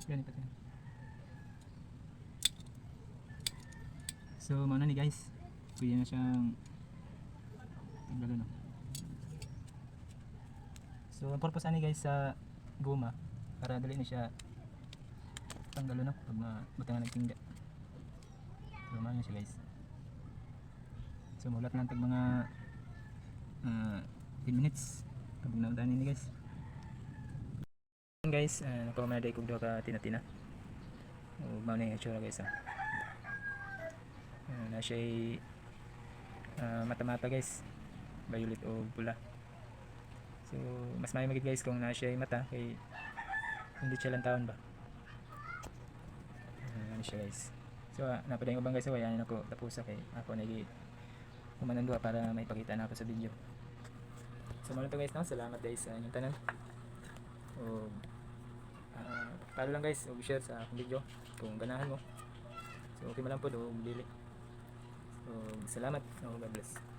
Ganito din. So mauna ni guys, pwede na siyang taglalo no. So ang purpose ani guys sa guma para dali na siya tanggalo no pag mabutangan nagtingga. So mauna siya guys. So mulat lang tag mga 10 minutes pag nauntahan ni guys. Guys, nakuha kog duha ka tina-tina. O mao na yung itsura guys na siya mata-mata guys, violet o pula. So mas may magid guys kung na siya mata kay hindi siya lang taon ba. Ano siya guys. So napadayon ubang guys, yan ako tapos kay ako nagi kumanan duha para maipakita na ako sa video. So muna to guys no, salamat guys sa inyong tanan. O follow lang guys, o share sa akong video kung ganahan mo. So okay man lang po do dili. So salamat, God bless.